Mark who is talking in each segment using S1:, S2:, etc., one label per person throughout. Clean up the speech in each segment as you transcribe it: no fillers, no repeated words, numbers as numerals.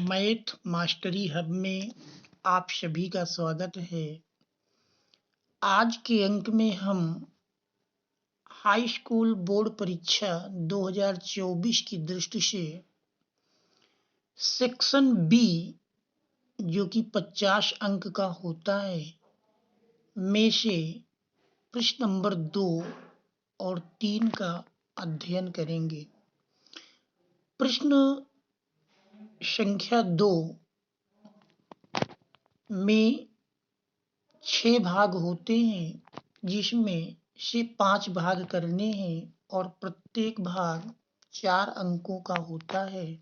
S1: Math mastery hub में आप सभी का स्वागत है। आज के अंक में हम हाई स्कूल बोर्ड परीक्षा 2024 की दृष्टि से सेक्शन बी जो कि 50 अंक का होता है में से प्रश्न नंबर 2 और 3 का अध्ययन करेंगे। प्रश्न संख्या 2 में 6 भाग होते हैं, जिसमें से 5 भाग करने हैं और प्रत्येक भाग 4 अंकों का होता है।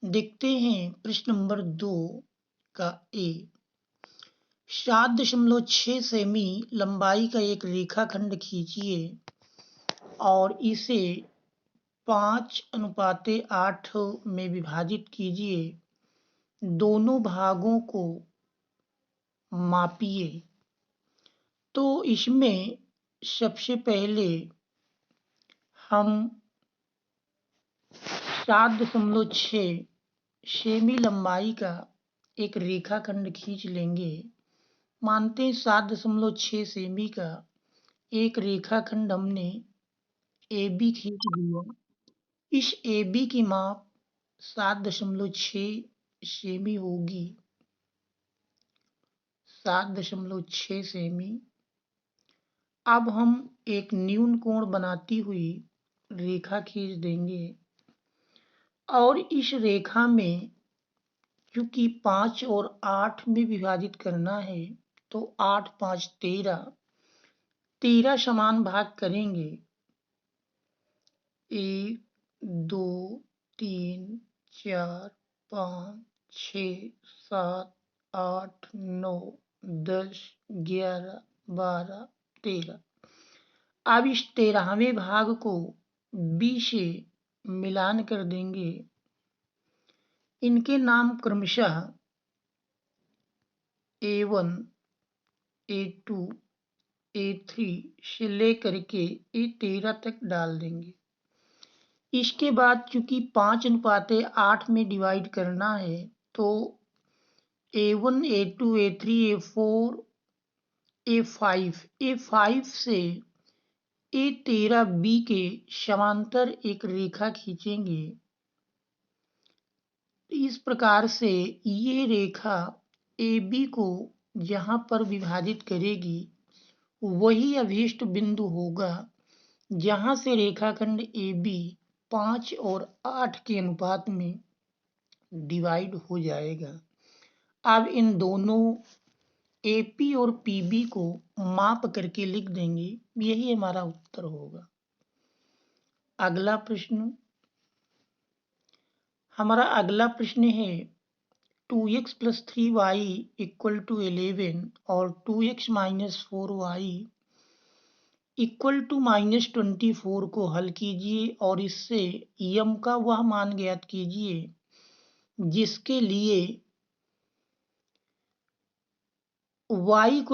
S1: देखते हैं प्रश्न नंबर 2 का ए। 7.6 सेमी लंबाई का एक रेखाखंड खींचिए और इसे 5:8 में विभाजित कीजिए। दोनों भागों को मापिए। तो इसमें सबसे पहले हम 7.6 सेमी लंबाई का एक रेखाखंड खींच लेंगे। मानते हैं 7.6 सेमी का एक रेखाखंड हमने AB खींच लिया। इस AB की माप 7.6 सेमी होगी। 7.6 सेमी। अब हम एक न्यून कोण बनाती हुई रेखा खींच देंगे और इस रेखा में क्योंकि 5 और 8 में विभाजित करना है तो 8 5 13 समान भाग करेंगे। 1 2 3 4 5 6 7 8 9 10 11 12 13। अब इस 13वें भाग को B से मिलान कर देंगे। इनके नाम क्रमशः A1 A2 A3 से लेकर के A13 तक डाल देंगे। इसके बाद चूंकि 5:8 में डिवाइड करना है तो A1 A2 A3 A4 A5 से A13B के समांतर एक रेखा खींचेंगे। इस प्रकार से ये रेखा AB को जहाँ पर विभाजित करेगी वही अभीष्ट बिंदु होगा जहाँ से रेखाखंड AB 5 और 8 के अनुपात में डिवाइड हो जाएगा। अब इन दोनों AP और PB को माप करके लिख देंगे। यही हमारा उत्तर होगा। अगला प्रश्न हमारा अगला प्रश्न है 2x + 3y = 11 और 2x - 4y = -24 को हल कीजिए और इससे यम का वह मान ज्ञात कीजिए जिसके लिए y =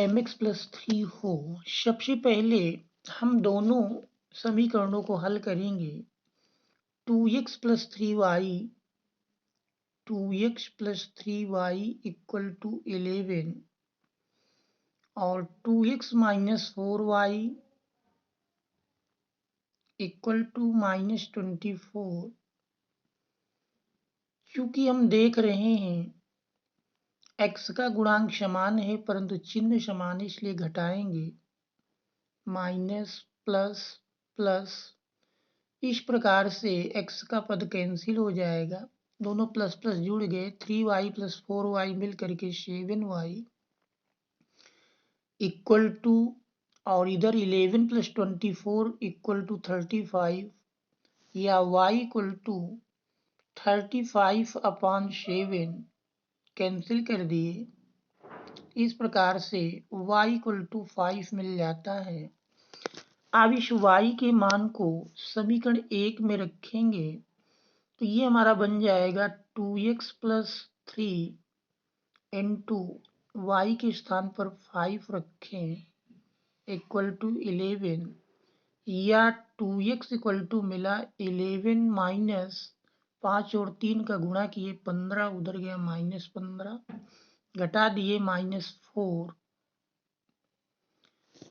S1: mx + 3 हो। सबसे पहले हम दोनों समीकरणों को हल करेंगे। 2x + 3y = 11 और 2x - 4y = -24। क्योंकि हम देख रहे हैं x का गुणांक समान है परंतु चिन्ह समान है इसलिए घटाएंगे। माइनस प्लस प्लस, इस प्रकार से x का पद कैंसिल हो जाएगा। दोनों प्लस प्लस जुड़ गए। 3y + 4y मिल करके 7y = और इधर 11 + 24 = 35 या y = 35/7 कैंसिल कर दिए। इस प्रकार से y = 5 मिल जाता है। अब इस y के मान को समीकरण 1 में रखेंगे तो ये हमारा बन जाएगा 2x + 3 y के स्थान पर 5 रखें = 11 या 2x = मिला 11 - 5 और 3 का गुणा किए 15, उधर गया -15, घटा दिए -4।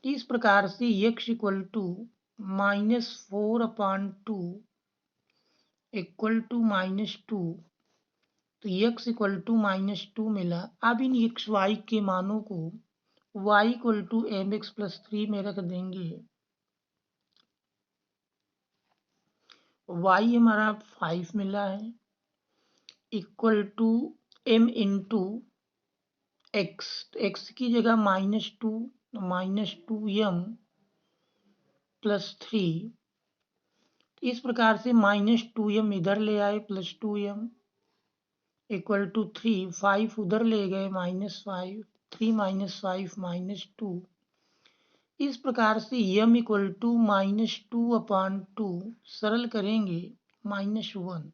S1: इस प्रकार से x equal to -4/2 equal to -2, तो x इक्वल टू -2 मिला। अब इन एक्स वाई के मानों को y इक्वल टू mx+3 में रख देंगे। y हमारा 5 मिला है, equal to m into x, x की जगह -2, -2m+3। इस प्रकार से -2m इधर ले आए, +2m इक्वल टू 3, 5 उधर ले गए, -5, 3 -5 -2। इस प्रकार से m इक्वल टू -2/2 सरल करेंगे -1,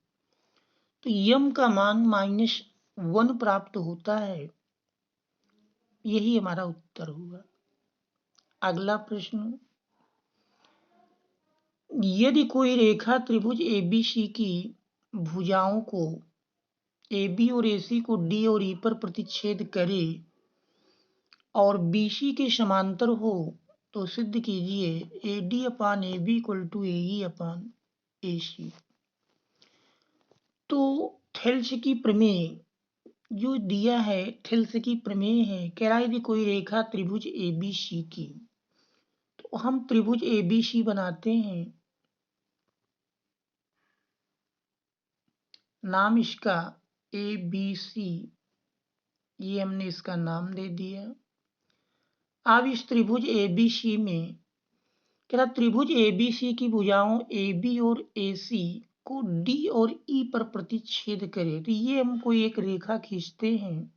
S1: तो m का मान -1 प्राप्त होता है। यही हमारा उत्तर हुआ। अगला प्रश्न, यदि कोई रेखा त्रिभुज ABC की भुजाओं को AB और AC को D और E पर प्रतिच्छेद करे और BC के समांतर हो तो सिद्ध कीजिए AD/AB = AE/AC। तो थेल्स की प्रमेय जो दिया है, थेल्स की प्रमेय है, कह रहा है यदि कोई रेखा त्रिभुज ABC की, तो हम त्रिभुज ABC बनाते हैं। नाम इसका ABC, ये हमने इसका नाम दे दिया। अब इस त्रिभुज ABC में कह रहा त्रिभुज ABC की भुजाओं AB और AC को D और E पर प्रतिच्छेद करे। तो ये हम कोई एक रेखा खींचते हैं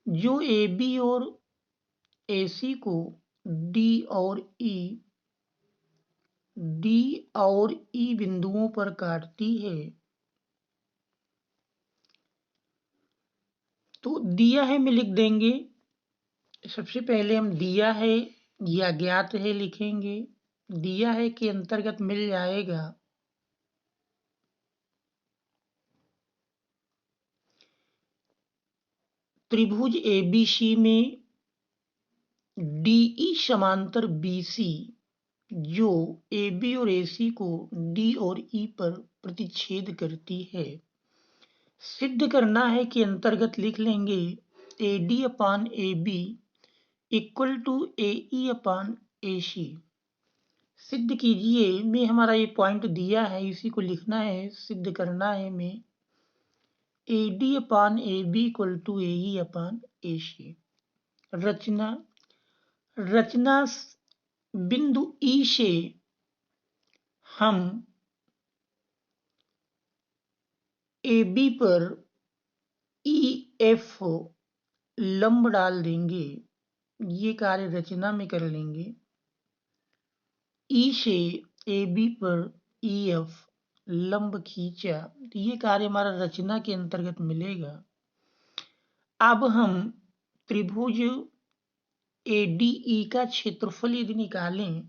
S1: जो AB और AC को D और E बिंदुओं पर काटती है। तो दिया है में लिख देंगे। सबसे पहले हम दिया है या ज्ञात है लिखेंगे। दिया है के अंतर्गत मिल जाएगा त्रिभुज ABC में DE समांतर BC जो AB और AC को D और E पर प्रतिच्छेद करती है। सिद्ध करना है कि अंतर्गत लिख लेंगे AD/AB इक्वल टू AE/AC। सिद्ध कीजिए में हमारा ये पॉइंट दिया है, इसी को लिखना है, सिद्ध करना है में AD/AB इक्वल टू AE/AC। रचना बिंदु E से हम AB पर EF लंब डाल देंगे। ये कार्य रचना में कर लेंगे। E से AB पर EF लंब खींचा, तो ये कार्य हमारा रचना के अंतर्गत मिलेगा। अब हम त्रिभुज ADE का क्षेत्रफल यदि निकालें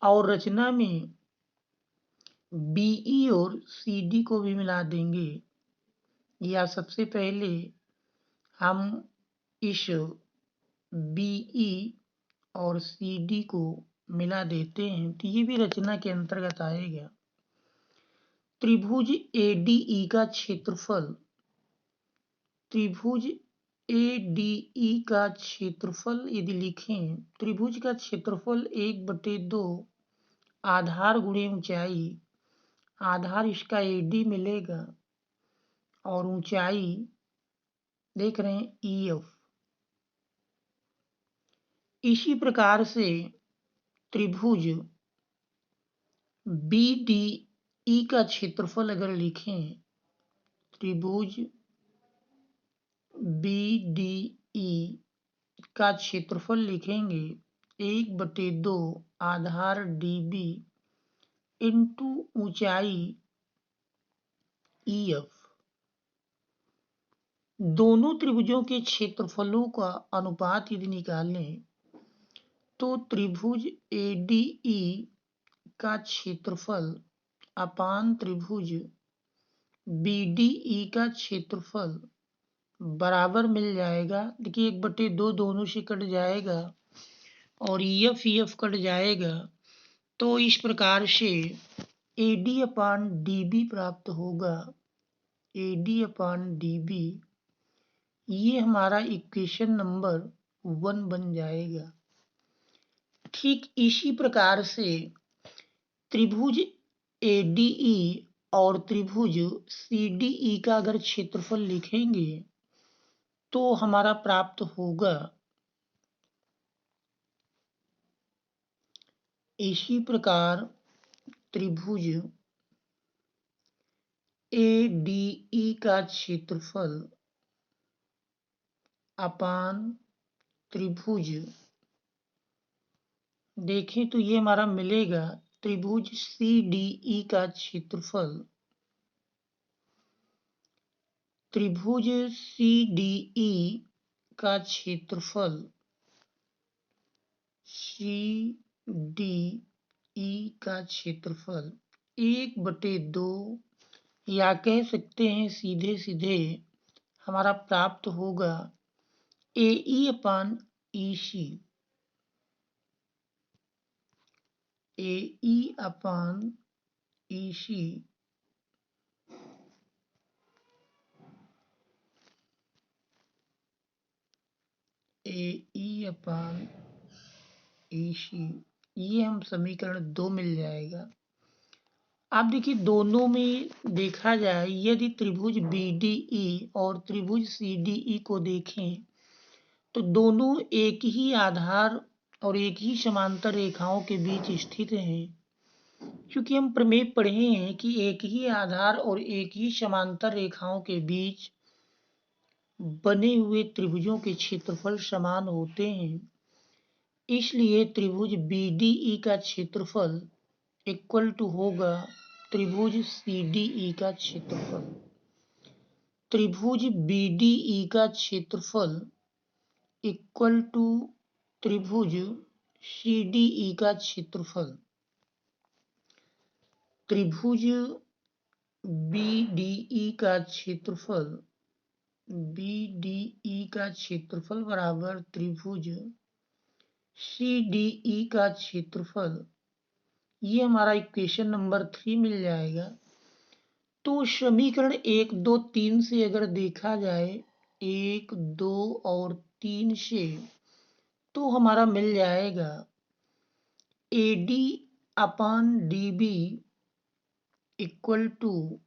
S1: और रचना में BE और CD को भी मिला देंगे, या सबसे पहले हम इस BE और CD को मिला देते हैं, तो ये भी रचना के अंतर्गत आएगा। त्रिभुज ADE का क्षेत्रफल, त्रिभुज ADE का क्षेत्रफल यदि लिखें, त्रिभुज का क्षेत्रफल 1/2 आधार गुणे ऊंचाई, आधार इसका AD मिलेगा और ऊंचाई देख रहे हैं EF। इसी प्रकार से त्रिभुज BDE का क्षेत्रफल अगर लिखें, त्रिभुज BDE का क्षेत्रफल लिखेंगे 1/2 आधार DB इंटू ऊंचाई EF। दोनों त्रिभुजों के क्षेत्रफलों का अनुपात यदि निकालें तो त्रिभुज ADE का क्षेत्रफल अपान त्रिभुज BDE का क्षेत्रफल बराबर मिल जाएगा। देखिए 1/2 दोनों से कट जाएगा और EF कट जाएगा, तो इस प्रकार से AD/DB प्राप्त होगा। AD/DB ये हमारा इक्वेशन नंबर 1 बन जाएगा। ठीक इसी प्रकार से त्रिभुज ADE और त्रिभुज CDE का अगर क्षेत्रफल लिखेंगे तो हमारा प्राप्त होगा इसी प्रकार त्रिभुज ADE का क्षेत्रफल अपान त्रिभुज, देखें तो ये हमारा मिलेगा त्रिभुज CDE का क्षेत्रफल, त्रिभुज CDE का क्षेत्रफल CDE का क्षेत्रफल 1/2 या कह सकते हैं सीधे सीधे हमारा प्राप्त होगा AE/EC। AE/EC ये हम समीकरण 2 मिल जाएगा। आप देखिए दोनों में देखा जाए, यदि त्रिभुज BDE और त्रिभुज CDE को देखें तो दोनों एक ही आधार और एक ही समांतर रेखाओं के बीच स्थित हैं। क्योंकि हम प्रमेय पढ़े हैं कि एक ही आधार और एक ही समांतर रेखाओं के बीच बने हुए त्रिभुजों के क्षेत्रफल समान होते हैं। इसलिए त्रिभुज BDE का क्षेत्रफल इक्वल टू होगा त्रिभुज CDE का क्षेत्रफल। त्रिभुज BDE का क्षेत्रफल इक्वल टू त्रिभुज CDE का क्षेत्रफल। त्रिभुज BDE का क्षेत्रफल बराबर त्रिभुज CDE का क्षेत्रफल, ये हमारा इक्वेशन नंबर 3 मिल जाएगा। तो समीकरण 1, 2, 3 से अगर देखा जाए 1, 2 और 3 से, तो हमारा मिल जाएगा AD/DB इक्वल टू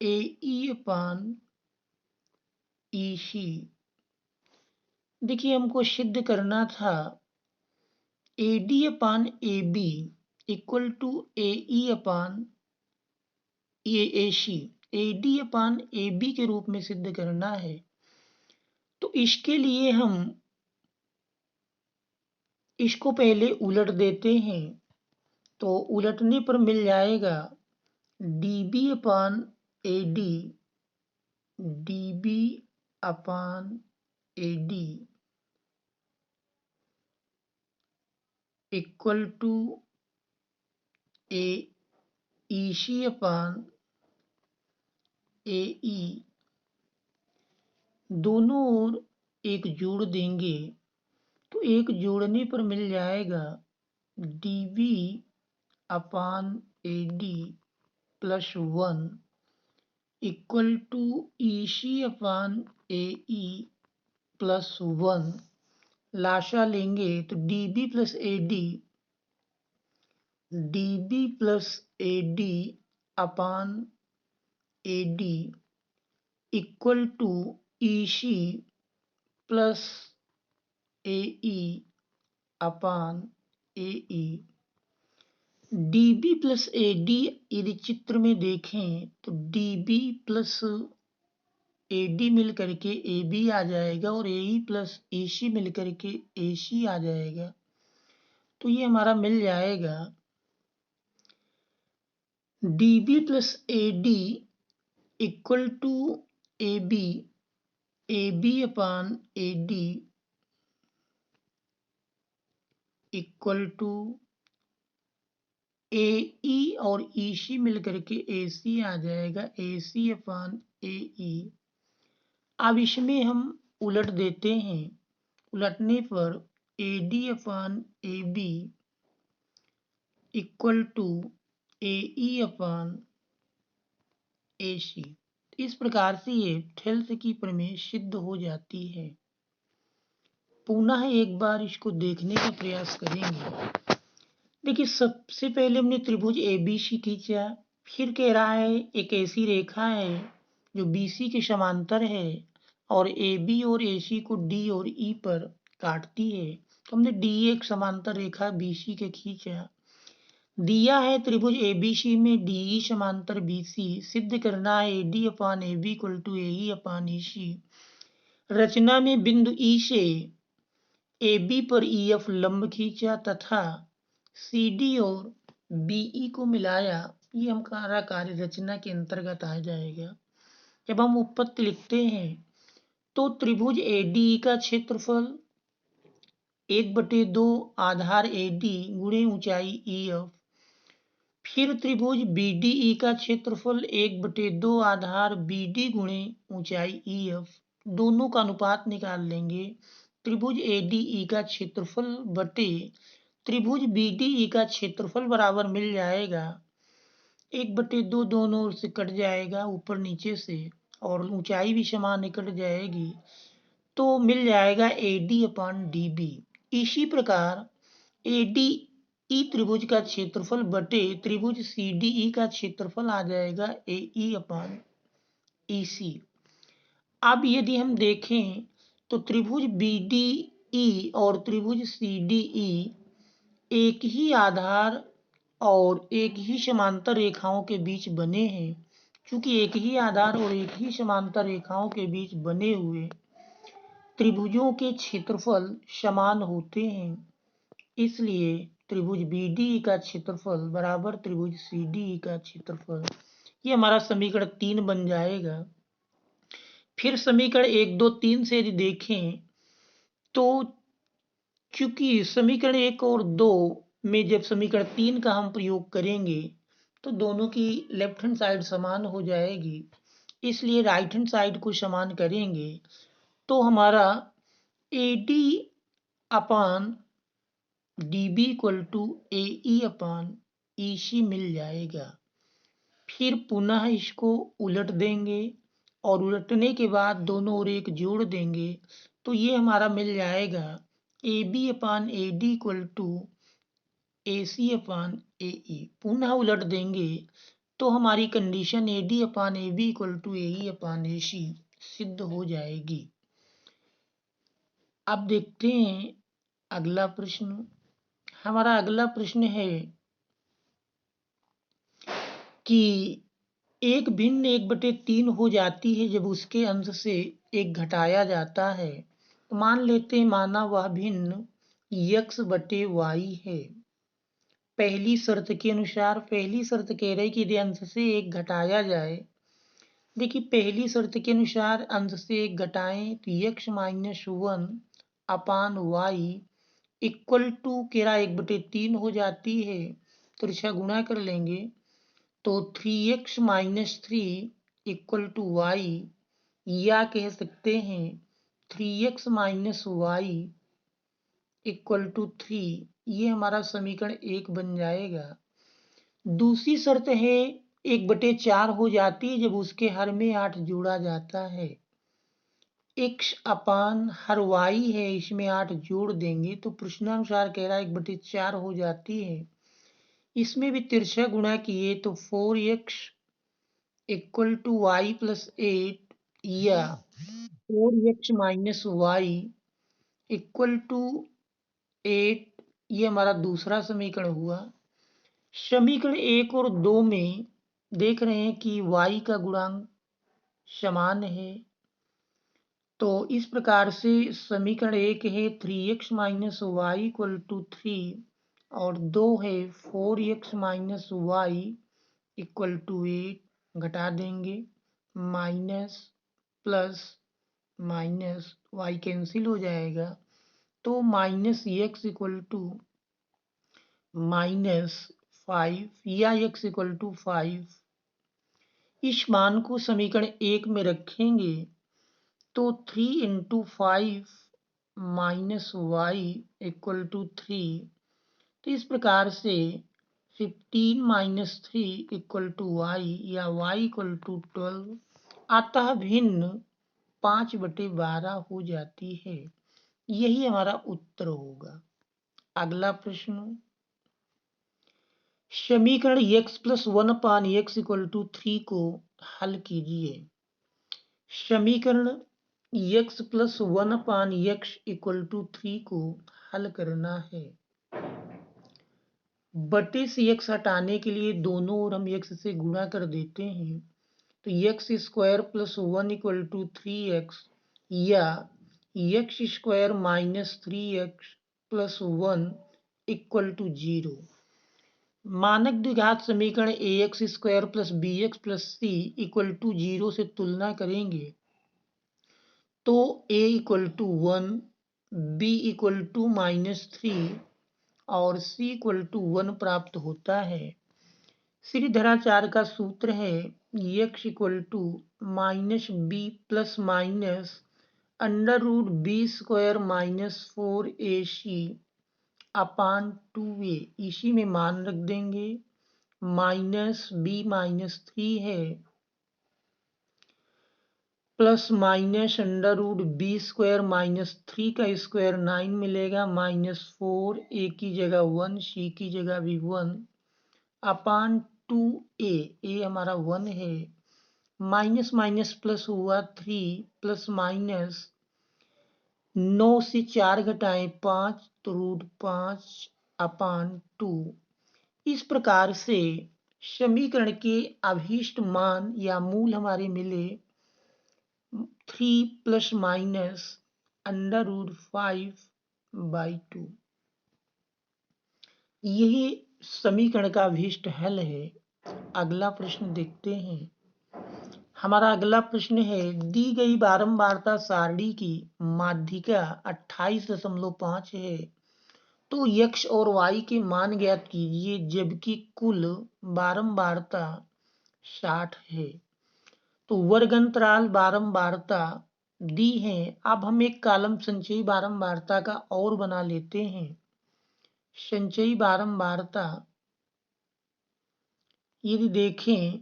S1: AE/EC। देखिए हमको सिद्ध करना था AD/AB equal to AE/AC, AD/AB के रूप में सिद्ध करना है। तो इसके लिए हम इसको पहले उलट देते हैं, तो उलटने पर मिल जाएगा DB/AD इक्वल टू AEC/AE। दोनों ओर एक जोड़ देंगे तो एक जोड़ने पर मिल जाएगा DB/AD plus 1 equal to EC/AE plus 1। लाशा लेंगे तो DB plus AD upon AD equal to EC plus AE upon AE। DB plus AD यदि चित्र में देखें तो DB प्लस AD मिल करके AB आ जाएगा और AE प्लस AC मिल करके AC आ जाएगा। तो ये हमारा मिल जाएगा DB plus AD equal to AB/AD equal to A E और ई सी मिलकर के ए सी आ जाएगा, ए सी अपान ए ई। अब इसमें हम उलट देते हैं, उलटने पर A D upon A B equal to A E upon A C. इस प्रकार से ये थेल्स की प्रमेय सिद्ध हो जाती है। पुनः एक बार इसको देखने का प्रयास करेंगे। देखिए, सबसे पहले हमने त्रिभुज ए बी सी खींचा, फिर कह रहा है एक ऐसी रेखा है जो बी सी के समांतर है और ए बी और ए सी को डी और ई पर काटती है। तो हमने डी एक समांतर रेखा बी सी के खींचा। दिया है त्रिभुज ए बी सी में डी ई समांतर बी सी, सिद्ध करना है A D upon A B equal to A E upon E C. रचना में बिंदु ई से ए बी पर ई एफ लंब खींचा तथा सी डी और बी ई को मिलाया। ये हमारा कार्य रचना के अंतर्गत आ जाएगा। जब हम उपपत्ति लिखते हैं तो त्रिभुज ए डी का क्षेत्रफल 1/2 आधार ए डी गुणे ऊंचाई ई एफ, फिर त्रिभुज बी डी ई का क्षेत्रफल 1/2 आधार बी डी गुणे ऊंचाई ई एफ, दोनों का अनुपात निकाल लेंगे। त्रिभुज ए डी ई का क्षेत्रफल बटे त्रिभुज बी डी ई का क्षेत्रफल बराबर मिल जाएगा 1/2, दोनों ओर से कट जाएगा ऊपर नीचे से, और ऊंचाई भी समान कट जाएगी, तो मिल जाएगा A D upon D B. इसी प्रकार ए डी ई त्रिभुज का क्षेत्रफल बटे त्रिभुज सी डी ई का क्षेत्रफल आ जाएगा ए ई अपान ई सी। अब यदि हम देखें तो त्रिभुज बी डी ई और त्रिभुज सी डी ई एक ही आधार और एक ही समांतर रेखाओं के बीच बने हैं। चूंकि एक ही आधार और एक ही समांतर रेखाओं के बीच बने हुए त्रिभुजों के क्षेत्रफल समान होते हैं, इसलिए त्रिभुज बी डी ई का क्षेत्रफल बराबर त्रिभुज सी डी ई का क्षेत्रफल। ये हमारा समीकरण 3 बन जाएगा। फिर समीकरण 1, 2, 3 से यदि देखें तो चूंकि समीकरण 1 और 2 में जब समीकरण 3 का हम प्रयोग करेंगे तो दोनों की लेफ्ट हैंड साइड समान हो जाएगी, इसलिए राइट हैंड साइड को समान करेंगे तो हमारा A D upon D B equal to A E upon E C मिल जाएगा। फिर पुनः इसको उलट देंगे और उलटने के बाद दोनों ओर एक जोड़ देंगे तो ये हमारा मिल जाएगा A B upon A D equal to A C upon A E. पुनः उलट देंगे तो हमारी condition A D upon A B equal to A E upon A C सिद्ध हो जाएगी। अब देखते हैं अगला प्रश्न। हमारा अगला प्रश्न है कि एक भिन्न 1/3 हो जाती है जब उसके अंश से एक घटाया जाता है। तो मान लेते हैं माना वह भिन्न x/y है। पहली शर्त के अनुसार, पहली शर्त कह रही कि यदि अंश से एक घटाया जाए। देखिए, पहली शर्त के अनुसार अंश से एक घटाएं तो x-1 upon y equal to केरा 1/3 हो जाती है, तो इसका गुणा कर लेंगे तो 3x-3 इक्वल टू y, या कह सकते हैं 3x-y इक्वल टू 3। ये हमारा समीकरण 1 बन जाएगा। दूसरी शर्त है 1/4 हो जाती है जब उसके हर में 8 जोड़ा जाता है। x अपान हर y है, इसमें 8 जोड़ देंगे तो प्रश्नानुसार कह रहा है 1/4 हो जाती है। इसमें भी तिरछा गुणा किए तो 4x equal to y plus 8 या 4x-y इक्वल टू 8, ये हमारा दूसरा समीकरण हुआ। समीकरण 1 और 2 में देख रहे हैं कि y का गुणांक समान है, तो इस प्रकार से समीकरण 1 है 3x-y इक्वल टू 3 और 2 है 4x-y इक्वल टू 8। घटा देंगे, minus plus minus y cancel हो जाएगा तो -x इक्वल टू -4 5 या x इक्वल टू 5। इस मान को समीकरण 1 में रखेंगे तो 3 into 5 minus Y equal to 3। तो इस प्रकार से 15 माइनस 3 इक्वल टू वाई या वाई इक्वल टू 12 अतः भिन्न 5/12 हो जाती है। यही हमारा उत्तर होगा। अगला प्रश्न, समीकरण x plus 1/x equal to 3 को हल कीजिए। समीकरण x plus 1/x equal to 3 को हल करना है। बटे से x हटाने के लिए दोनों ओर हम x से गुणा कर देते हैं, तो x square plus 1 equal to 3x या x square minus 3x plus 1 equal to 0। मानक द्विघात समीकरण ax square plus bx plus c equal to 0 से तुलना करेंगे तो a equal to 1, b equal to minus 3 और c इक्वल टू 1 प्राप्त होता है। श्रीधराचार्य का सूत्र है x equal to minus b plus minus under root B square minus 4ac upon 2a। इसी में मान रख देंगे, माइनस b माइनस 3 है plus minus under root B square minus 3 का स्क्वायर 9 मिलेगा, माइनस 4 a की जगह 1 c की जगह भी 1 अपान 2a। a हमारा 1 है, माइनस माइनस प्लस हुआ 3 प्लस माइनस 9 से 4 घटाएं 5 तो रूट 5 अपान 2। इस प्रकार से समीकरण के अभीष्ट मान या मूल हमारे मिले 3 प्लस माइनस अंडर रूट 5/2। यही समीकरण का अभीष्ट हल है। अगला प्रश्न देखते हैं। हमारा अगला प्रश्न है, दी गई बारंबारता सारणी की माध्यिका 28.5 है तो x और y के मान ज्ञात कीजिए जबकि कुल बारंबारता 60 है। तो वर्ग अंतराल बारंबारता दी है। अब हम एक कॉलम संचयी बारंबारता का और बना लेते हैं। संचयी बारंबारता यदि देखें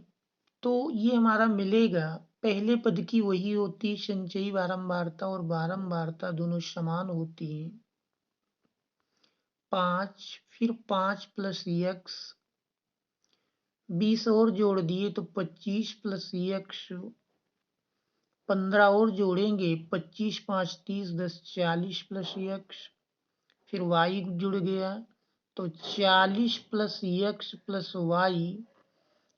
S1: तो ये हमारा मिलेगा, पहले पद की वही होती संचयी बारंबारता और बारंबारता दोनों समान होती हैं। 5 फिर 5 प्लस x 20 और जोड़ दिए तो 25 प्लस x 15 और जोड़ेंगे 25 5 30 10 40 प्लस x फिर y जुड़ गया तो 40 प्लस x प्लस y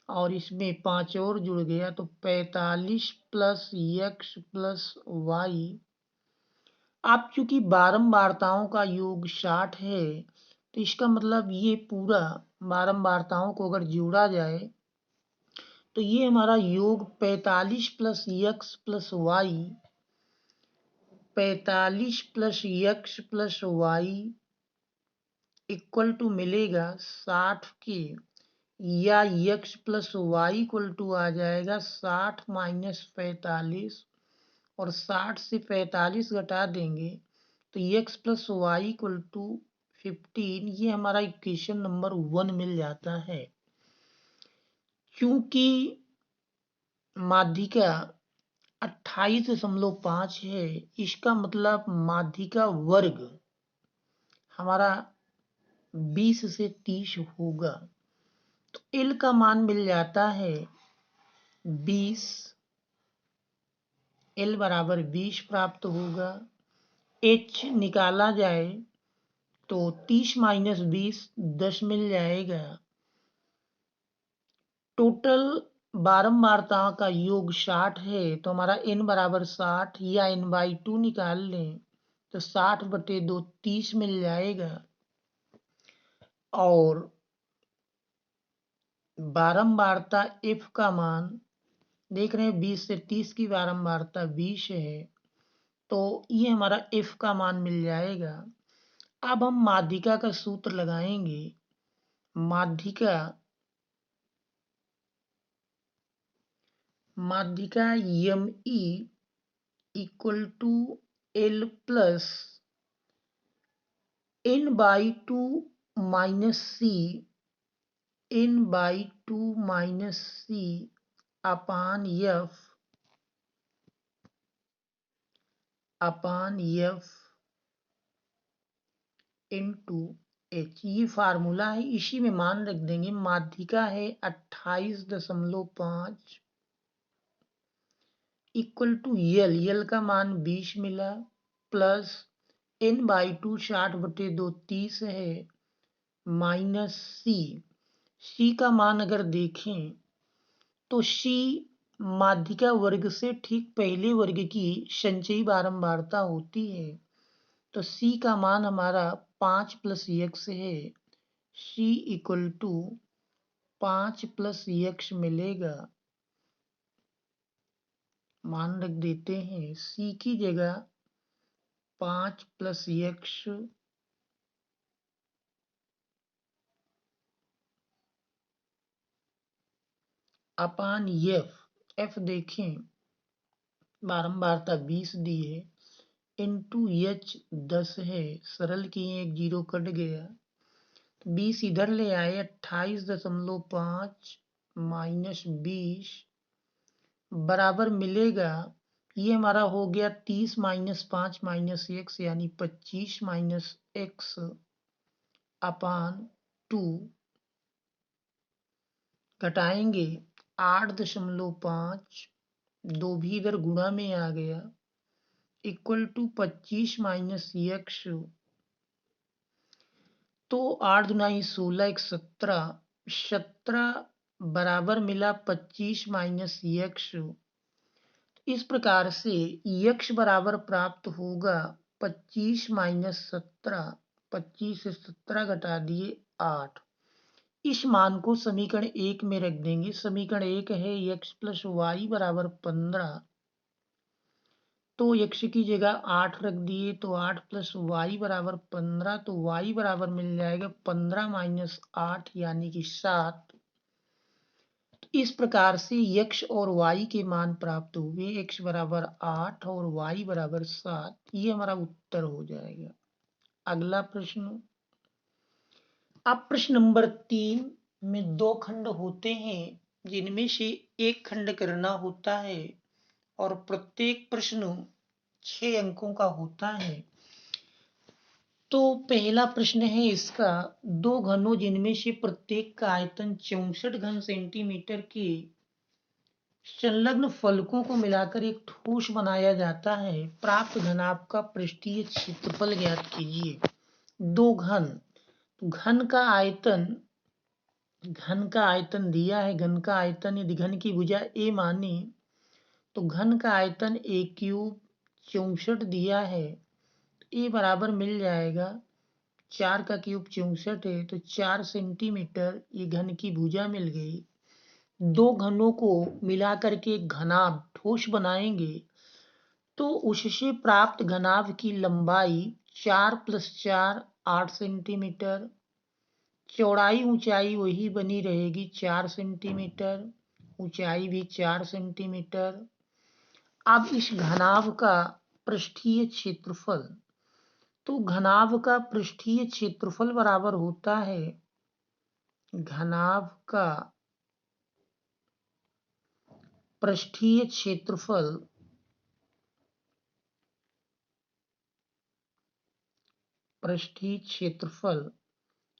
S1: और इसमें 5 और जुड़ गया तो 45 प्लस x प्लस y। अब चूंकि बारंबारताओं का योग 60 है तो इसका मतलब ये पूरा बारंबारताओं को अगर जोड़ा जाए तो ये हमारा योग 45 plus x plus y 45 plus x plus y equal to मिलेगा 60 के, या x plus Y equal to आ जाएगा 60 माइनस 45 और 60 से 45 घटा देंगे तो x plus Y equal to 15। ये हमारा इक्वेशन नंबर 1 मिल जाता है। क्योंकि माध्यिका 28.5 है इसका मतलब माध्यिका वर्ग हमारा 20 से 30 होगा। तो L का मान मिल जाता है 20, L बराबर 20 प्राप्त होगा। H निकाला जाए तो 30 माइनस 20 10 मिल जाएगा। टोटल बारंबारता का योग 60 है तो हमारा n बराबर 60 या n/2 निकाल लें तो 60/2 30 मिल जाएगा। और बारंबारता f का मान देख रहे हैं 20 से 30 की बारंबारता 20 है तो ये हमारा f का मान मिल जाएगा। अब हम माध्यिका का सूत्र लगाएंगे। माध्यिका ME equal to L plus N/2 minus C N/2 minus C upon F into H। ये फार्मूला है, इसी में मान रख देंगे। माध्यिका है 28.5 इक्वल टू L का मान 20 मिला प्लस N/2 60/2 30 है माइनस C का मान अगर देखें तो C माध्यिका वर्ग से ठीक पहले वर्ग की संचयी बारंबारता होती है, तो C का मान हमारा 5 + x है। C इक्वल टू 5 + x मिलेगा। मान रख देते हैं, C की जगह 5 + x अपान F देखें बारंबारता 20 दी है इंटू H 10 है। सरल किए, एक 0 कट गया, 20 इधर ले आए 28.5 माइनस 20 बराबर मिलेगा। ये हमारा हो गया 30 - 5 - x यानी 25 - x अपान 2 घटाएंगे 8.5 2 भी इधर गुणा में आ गया इक्वल टू 25 - x तो 8 दूनी 16 1 17 बराबर मिला 25 - x। इस प्रकार से x बराबर प्राप्त होगा 25 - 17 25 से 17 घटा दिए 8। इस मान को समीकरण 1 में रख देंगे। समीकरण 1 है x + y बराबर 15, तो x की जगह 8 रख दिए तो 8 + y बराबर 15, तो y बराबर मिल जाएगा 15 - 8 यानी कि 7। इस प्रकार से x और y के मान प्राप्त हुए, x बराबर 8 और y बराबर 7। ये हमारा उत्तर हो जाएगा। अगला प्रश्न। अब प्रश्न नंबर 3 में 2 खंड होते हैं, जिनमें से एक खंड करना होता है और प्रत्येक प्रश्न 6 अंकों का होता है। तो पहला प्रश्न है इसका, 2 घनों जिनमें से प्रत्येक का आयतन 64 घन सेंटीमीटर के संलग्न फलकों को मिलाकर एक ठोस बनाया जाता है। प्राप्त घनाभ का पृष्ठीय क्षेत्रफल ज्ञात कीजिए। 2 घन, घन का आयतन दिया है। घन का आयतन यदि घन की भुजा a माने तो घन का आयतन a³ 64 दिया है। a बराबर मिल जाएगा 4 का क्यूब 64 है, तो 4 सेंटीमीटर ये घन की भुजा मिल गई। 2 घनों को मिलाकर के घनाभ ठोस बनाएंगे तो उससे प्राप्त घनाभ की लंबाई 4 + 4 8 सेंटीमीटर, चौड़ाई ऊंचाई वही बनी रहेगी 4 सेंटीमीटर, ऊंचाई भी 4 सेंटीमीटर। अब इस घनाभ का पृष्ठीय क्षेत्रफल, तो घनाभ का पृष्ठीय क्षेत्रफल बराबर होता है घनाभ का पृष्ठीय क्षेत्रफल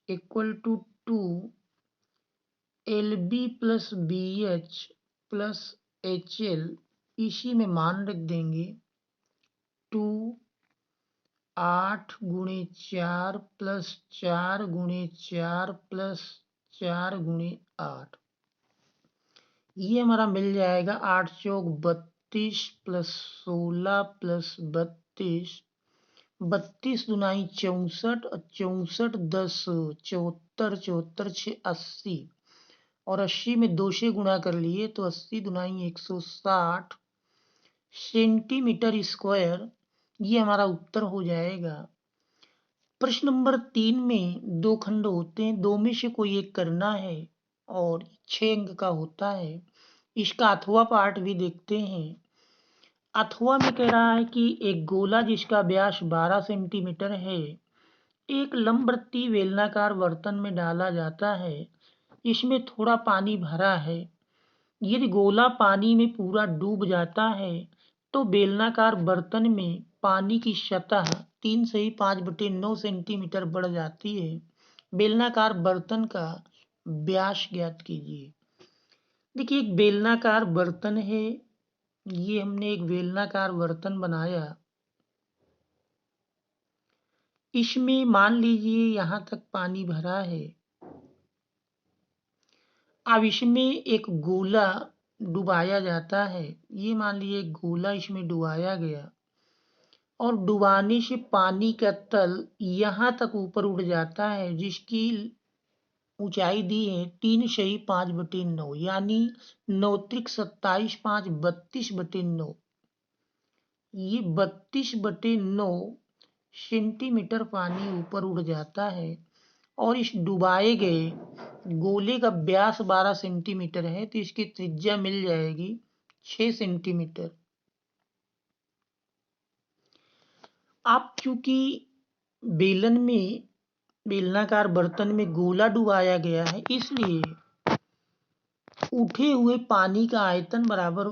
S1: equal to 2 LB + BH + HL। इसी में मान रख देंगे 2 8 × 4 + 4 × 4 + 4 × 8। ये हमारा मिल जाएगा 8 चौक 32 + 16 + 32 32 दूनी 64 और 64 10 74 74 6 80 और 80 में 2 से गुणा कर लिए तो 80 दूनी 160 सेंटीमीटर स्क्वायर। ये हमारा उत्तर हो जाएगा। प्रश्न नंबर 3 में 2 खंड होते हैं, 2 में से कोई एक करना है और 6 अंक का होता है। इसका अथवा पार्ट भी देखते हैं। अथवा में कह रहा है कि एक गोला जिसका व्यास 12 सेंटीमीटर है एक लंबवृत्तीय बेलनाकार बर्तन में डाला जाता है। इसमें थोड़ा पानी भरा है। यदि गोला पानी में पूरा डूब जाता है तो बेलनाकार बर्तन में पानी की सतह 3 से 5/9 सेंटीमीटर बढ़ जाती है। बेलनाकार बर्तन का व्यास ज्ञात कीजिए। देखिए, एक बेलनाकार बर्तन है। ये हमने एक बेलनाकार बर्तन बनाया। इसमें मान लीजिए यहाँ तक पानी भरा है। अब इसमें एक गोला डुबाया जाता है। ये मान लीजिए एक गोला इसमें डुबाया गया और डुबाने से पानी का तल यहाँ तक ऊपर उठ जाता है, जिसकी ऊंचाई दी है 3 सही 5/9 यानी 9 त्रिक 27 5 32/9। ये 32/9 सेंटीमीटर पानी ऊपर उड़ जाता है और इस डुबाए गए गोले का व्यास 12 सेंटीमीटर है तो इसकी त्रिज्या मिल जाएगी 6 सेंटीमीटर। आप चूंकि बेलन में बेलनाकार बर्तन में गोला डुबाया गया है, इसलिए उठे हुए पानी का आयतन बराबर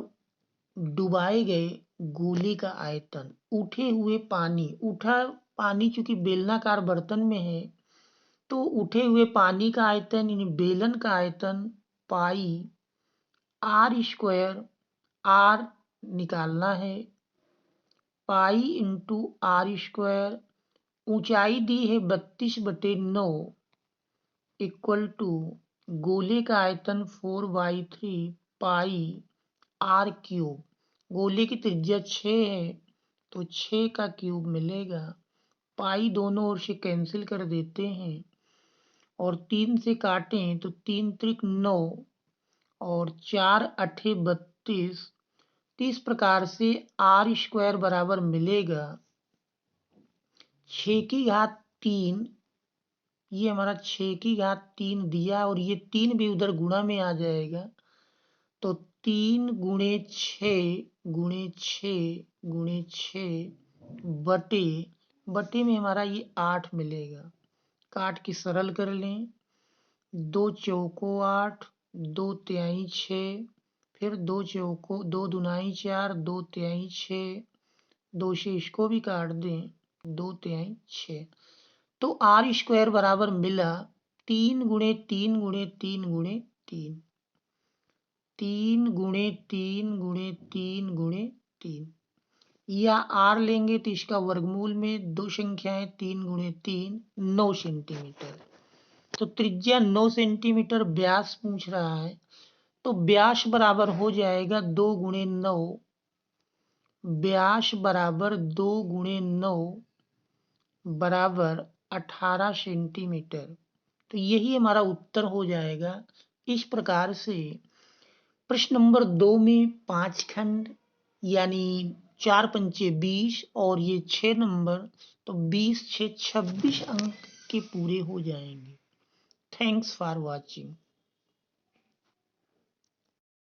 S1: डुबाए गए गोले का आयतन। उठा पानी चूंकि बेलनाकार बर्तन में है तो उठे हुए पानी का आयतन यानी बेलन का आयतन पाई r² r निकालना है। Pi into r²। ऊंचाई दी है 32/9 इक्वल टू गोले का आयतन 4/3 पाई r³। गोले की त्रिज्या 6 है तो 6 का क्यूब मिलेगा। पाई दोनों ओर से कैंसिल कर देते हैं और 3 से काटें तो 3 त्रिक 9 और 4 8 32। इस प्रकार से r² बराबर मिलेगा 6⁻3। ये हमारा 6⁻3 दिया और ये 3 भी उधर गुणा में आ जाएगा तो 3 × 6 × 6 × 6 बटे में हमारा ये 8 मिलेगा। काट के सरल कर लें। 2 चौको 8, 2 तिहाई 6, फिर 2 चौको 2 दुनाई 4, 2 तिहाई 6, 2 से इसको भी काट दें 2 तिहाई 6। तो r² बराबर मिला 3 × 3 × 3 × 3। 3 × 3 × 3 × 3 या r लेंगे तो इसका वर्गमूल में 2 संख्याएं 3 × 3 9 सेंटीमीटर। तो त्रिज्या 9 सेंटीमीटर, व्यास पूछ रहा है तो व्यास बराबर हो जाएगा 2 × 9। व्यास बराबर 2 × 9 बराबर 18 सेंटीमीटर। तो यही हमारा उत्तर हो जाएगा। इस प्रकार से प्रश्न नंबर 2 में 5 खंड यानी 4 पंचे 20 और ये 6 नंबर तो 20 6 26 अंक के पूरे हो जाएंगे। Thanks for watching.